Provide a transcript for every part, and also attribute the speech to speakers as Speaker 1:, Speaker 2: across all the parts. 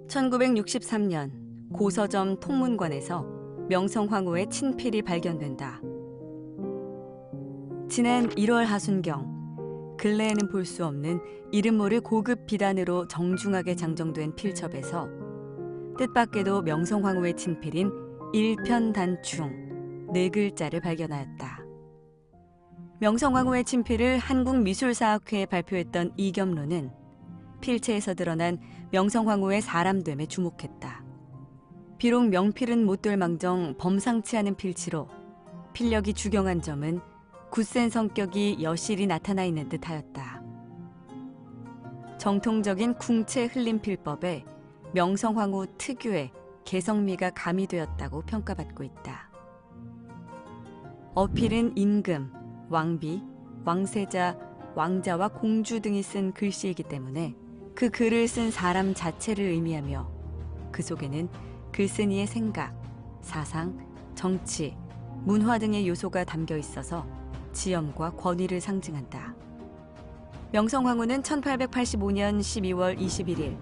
Speaker 1: 1963년 고서점 통문관에서 명성황후의 친필이 발견된다. 지난 1월 하순경, 근래에는 볼 수 없는 이름 모를 고급 비단으로 정중하게 장정된 필첩에서 뜻밖에도 명성황후의 친필인 일편단충 4글자를 발견하였다. 명성황후의 친필을 한국미술사학회에 발표했던 이겸로는 필체에서 드러난 명성황후의 사람됨에 주목했다. 비록 명필은 못될 망정 범상치 않은 필치로 필력이 주경한 점은 굳센 성격이 여실히 나타나 있는 듯하였다. 정통적인 궁체 흘림 필법에 명성황후 특유의 개성미가 가미되었다고 평가받고 있다. 어필은 임금, 왕비, 왕세자, 왕자와 공주 등이 쓴 글씨이기 때문에 그 글을 쓴 사람 자체를 의미하며 그 속에는 글쓴이의 생각, 사상, 정치, 문화 등의 요소가 담겨 있어서 지엄과 권위를 상징한다. 명성황후는 1885년 12월 21일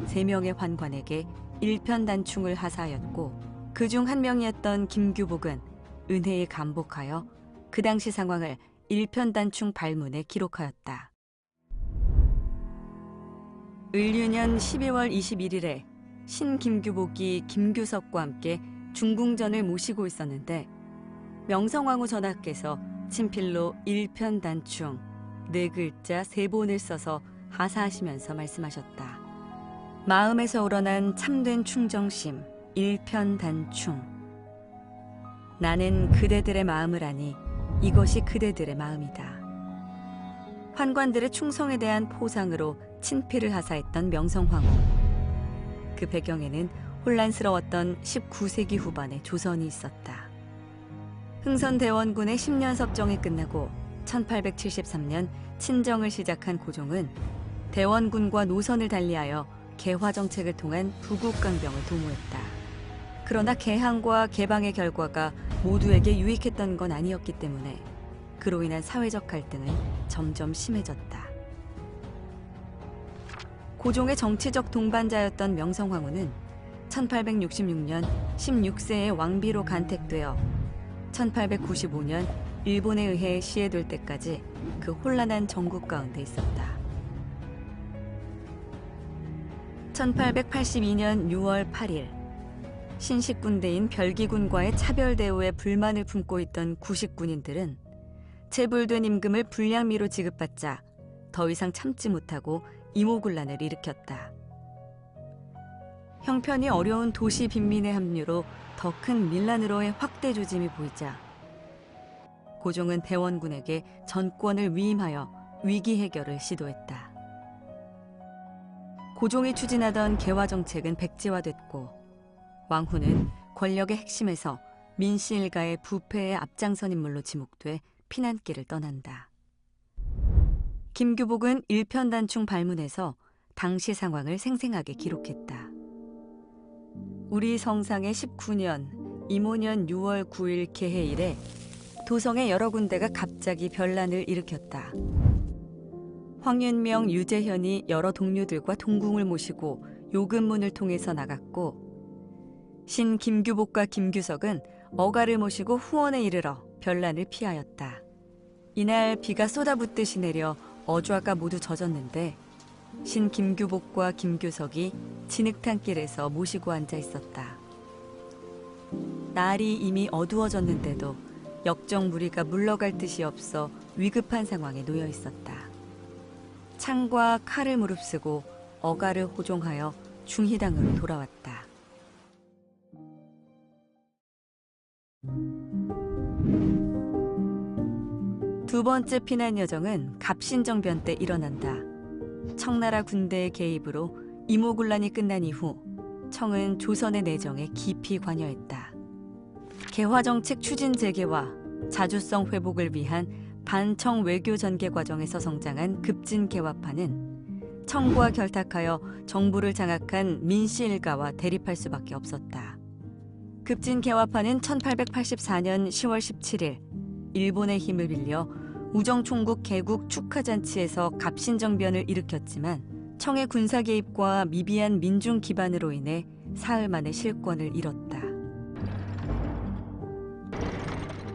Speaker 1: 3명의 환관에게 일편단충을 하사하였고 그중 한 명이었던 김규복은 은혜에 감복하여 그 당시 상황을 일편단충 발문에 기록하였다. 을유년 12월 21일에 신김규복이 김규석과 함께 중궁전을 모시고 있었는데 명성황후 전하께서 친필로 일편단충 4글자 3번을 써서 하사하시면서 말씀하셨다. 마음에서 우러난 참된 충정심 일편단충. 나는 그대들의 마음을 아니 이것이 그대들의 마음이다. 환관들의 충성에 대한 포상으로 친필을 하사했던 명성황후. 그 배경에는 혼란스러웠던 19세기 후반의 조선이 있었다. 흥선대원군의 10년 섭정이 끝나고 1873년 친정을 시작한 고종은 대원군과 노선을 달리하여 개화 정책을 통한 부국강병을 도모했다. 그러나 개항과 개방의 결과가 모두에게 유익했던 건 아니었기 때문에 그로 인한 사회적 갈등은 점점 심해졌다. 고종의 정치적 동반자였던 명성황후는 1866년 16세의 왕비로 간택되어 1895년 일본에 의해 시해될 때까지 그 혼란한 정국 가운데 있었다. 1882년 6월 8일 신식군대인 별기군과의 차별 대우에 불만을 품고 있던 구식군인들은 체불된 임금을 불량미로 지급받자 더 이상 참지 못하고 이모군란을 일으켰다. 형편이 어려운 도시 빈민의 합류로 더 큰 밀란으로의 확대 조짐이 보이자 고종은 대원군에게 전권을 위임하여 위기 해결을 시도했다. 고종이 추진하던 개화 정책은 백지화됐고 왕후는 권력의 핵심에서 민씨 일가의 부패에 앞장선 인물로 지목돼 피난길을 떠난다. 김규복은 일편단충 발문에서 당시 상황을 생생하게 기록했다. 우리 성상의 19년 임오년 6월 9일 개해일에 도성의 여러 군데가 갑자기 변란을 일으켰다. 황윤명, 유재현이 여러 동료들과 동궁을 모시고 요금문을 통해서 나갔고 신 김규복과 김규석은 어가를 모시고 후원에 이르러 변란을 피하였다. 이날 비가 쏟아붓듯이 내려 어좌가 모두 젖었는데 신 김규복과 김규석이 진흙탕길에서 모시고 앉아 있었다. 날이 이미 어두워졌는데도 역적 무리가 물러갈 뜻이 없어 위급한 상황에 놓여 있었다. 창과 칼을 무릅쓰고 어가를 호종하여 중희당으로 돌아왔다. 두 번째 피난 여정은 갑신정변 때 일어난다. 청나라 군대의 개입으로 이모군란이 끝난 이후 청은 조선의 내정에 깊이 관여했다. 개화정책 추진 재개와 자주성 회복을 위한 반청 외교 전개 과정에서 성장한 급진 개화파는 청과 결탁하여 정부를 장악한 민씨 일가와 대립할 수밖에 없었다. 급진 개화파는 1884년 10월 17일 일본의 힘을 빌려 우정총국 개국 축하잔치에서 갑신정변을 일으켰지만 청의 군사 개입과 미비한 민중 기반으로 인해 사흘 만에 실권을 잃었다.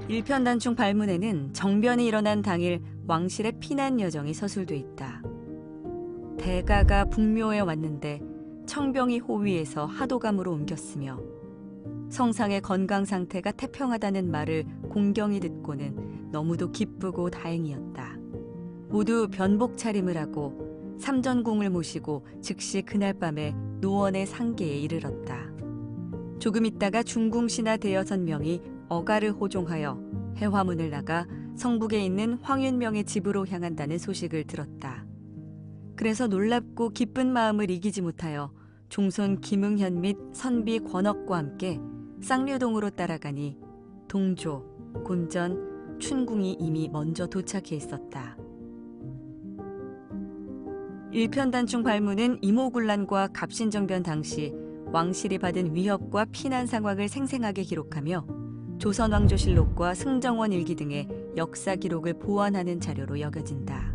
Speaker 1: 일편단충 발문에는 정변이 일어난 당일 왕실의 피난 여정이 서술돼 있다. 대가가 북묘에 왔는데 청병이 호위에서 하도감으로 옮겼으며 성상의 건강 상태가 태평하다는 말을 공경이 듣고는 너무도 기쁘고 다행이었다. 모두 변복 차림을 하고 삼전궁을 모시고 즉시 그날 밤에 노원의 상계에 이르렀다. 조금 있다가 중궁신하 대여섯 명이 어가를 호종하여 해화문을 나가 성북에 있는 황윤명의 집으로 향한다는 소식을 들었다. 그래서 놀랍고 기쁜 마음을 이기지 못하여 종손 김응현 및 선비 권억과 함께 쌍류동으로 따라가니 동조, 곤전, 춘궁이 이미 먼저 도착해 있었다. 일편단충 발문은 이모군란과 갑신정변 당시 왕실이 받은 위협과 피난 상황을 생생하게 기록하며 조선왕조실록과 승정원 일기 등의 역사 기록을 보완하는 자료로 여겨진다.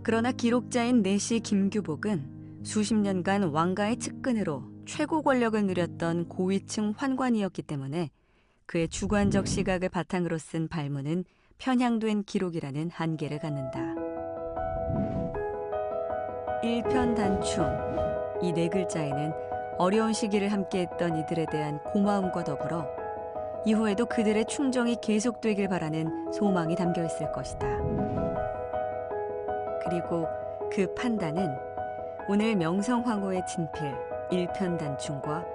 Speaker 1: 그러나 기록자인 내시 김규복은 수십 년간 왕가의 측근으로 최고 권력을 누렸던 고위층 환관이었기 때문에 그의 주관적 시각을 바탕으로 쓴 발문은 편향된 기록이라는 한계를 갖는다. 일편단충, 이 네 글자에는 어려운 시기를 함께했던 이들에 대한 고마움과 더불어 이후에도 그들의 충정이 계속되길 바라는 소망이 담겨 있을 것이다. 그리고 그 판단은 오늘 명성황후의 친필 일편단충과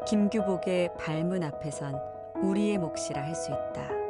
Speaker 1: 김규복의 발문 앞에선 우리의 몫이라 할 수 있다.